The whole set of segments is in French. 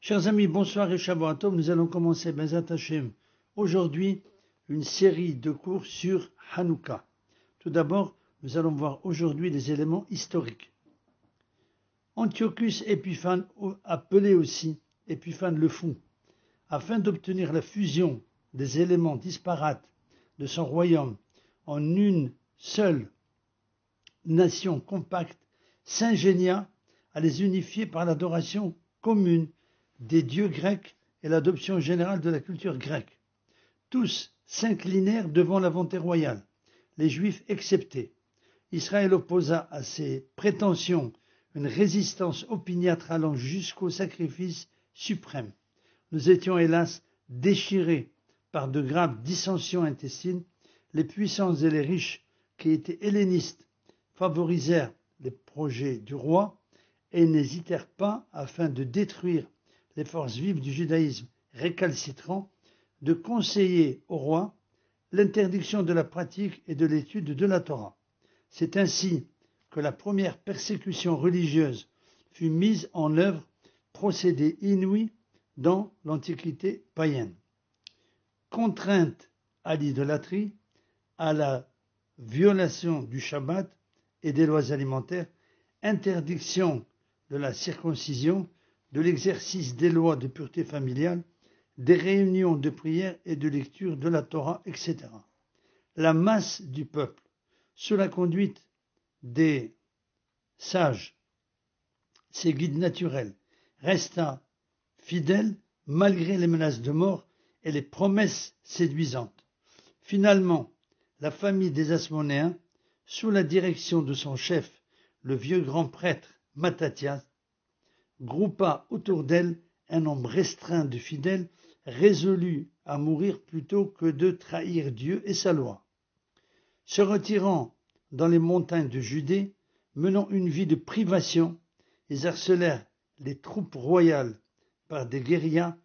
Chers amis, bonsoir et Shabbat Tov. Nous allons commencer, Bezat Hashem, aujourd'hui, une série de cours sur Hanouka. Tout d'abord, nous allons voir aujourd'hui les éléments historiques. Antiochus Épiphane, appelé aussi Épiphane le Fou, afin d'obtenir la fusion des éléments disparates de son royaume en une seule nation compacte, s'ingénia à les unifier par l'adoration commune des dieux grecs et l'adoption générale de la culture grecque. Tous s'inclinèrent devant la volonté royale, les Juifs exceptés. Israël opposa à ces prétentions une résistance opiniâtre allant jusqu'au sacrifice suprême. Nous étions hélas déchirés par de graves dissensions intestines. Les puissants et les riches qui étaient hellénistes favorisèrent les projets du roi et n'hésitèrent pas, afin de détruire les forces vives du judaïsme récalcitrant, de conseiller au roi l'interdiction de la pratique et de l'étude de la Torah. C'est ainsi que la première persécution religieuse fut mise en œuvre, procédé inouï dans l'Antiquité païenne. Contrainte à l'idolâtrie, à la violation du Shabbat et des lois alimentaires, interdiction de la circoncision, de l'exercice des lois de pureté familiale, des réunions de prière et de lecture de la Torah, etc. La masse du peuple, sous la conduite des sages, ses guides naturels, resta fidèle malgré les menaces de mort et les promesses séduisantes. Finalement, la famille des Asmonéens, sous la direction de son chef, le vieux grand prêtre Mattathias, groupa autour d'elle un nombre restreint de fidèles résolus à mourir plutôt que de trahir Dieu et sa loi. Se retirant dans les montagnes de Judée, menant une vie de privation, ils harcelèrent les troupes royales par des guérillas,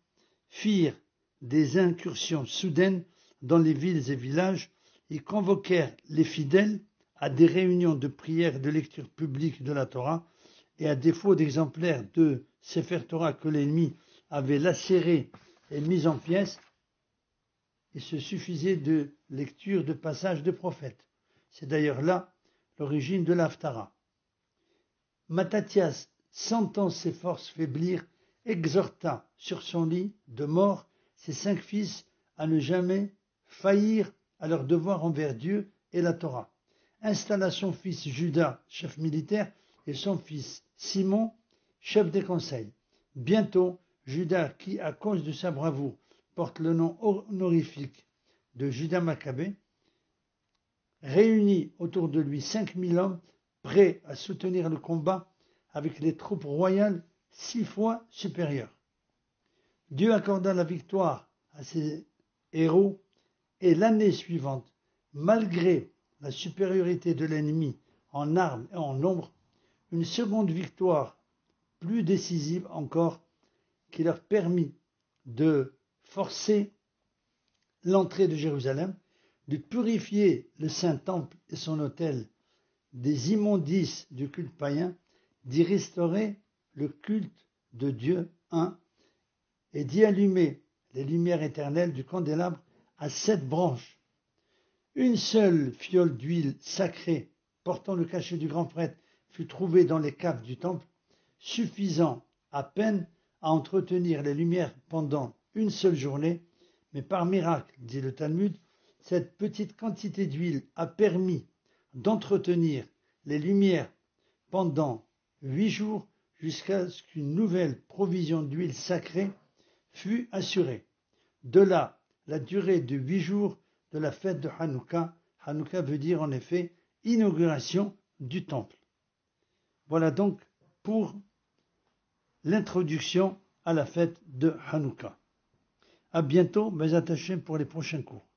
firent des incursions soudaines dans les villes et villages, ils convoquèrent les fidèles à des réunions de prière et de lecture publique de la Torah, et à défaut d'exemplaires de Sefer Torah que l'ennemi avait lacérés et mis en pièces, il se suffisait de lecture de passages de prophètes. C'est d'ailleurs là l'origine de l'Haftara. Mattathias, sentant ses forces faiblir, exhorta sur son lit de mort ses 5 fils à ne jamais faillir à leur devoir envers Dieu et la Torah. Installa son fils Judas, chef militaire, et son fils Simon, chef des conseils. Bientôt, Judas, qui à cause de sa bravoure porte le nom honorifique de Judas Maccabée, réunit autour de lui 5000 hommes prêts à soutenir le combat avec les troupes royales 6 fois supérieures. Dieu accorda la victoire à ses héros et l'année suivante, malgré la supériorité de l'ennemi en armes et en nombre, une seconde victoire plus décisive encore qui leur permit de forcer l'entrée de Jérusalem, de purifier le Saint-Temple et son autel des immondices du culte païen, d'y restaurer le culte de Dieu un et d'y allumer les lumières éternelles du candélabre à 7 branches. Une seule fiole d'huile sacrée portant le cachet du grand prêtre fut trouvée dans les caves du temple, suffisant à peine à entretenir les lumières pendant une seule journée, mais par miracle, dit le Talmud, cette petite quantité d'huile a permis d'entretenir les lumières pendant 8 jours jusqu'à ce qu'une nouvelle provision d'huile sacrée fût assurée. De là, la durée de 8 jours de la fête de Hanouka. Hanouka veut dire en effet inauguration du temple. Voilà donc pour l'introduction à la fête de Hanouka. À bientôt, Bezat Hashem, pour les prochains cours.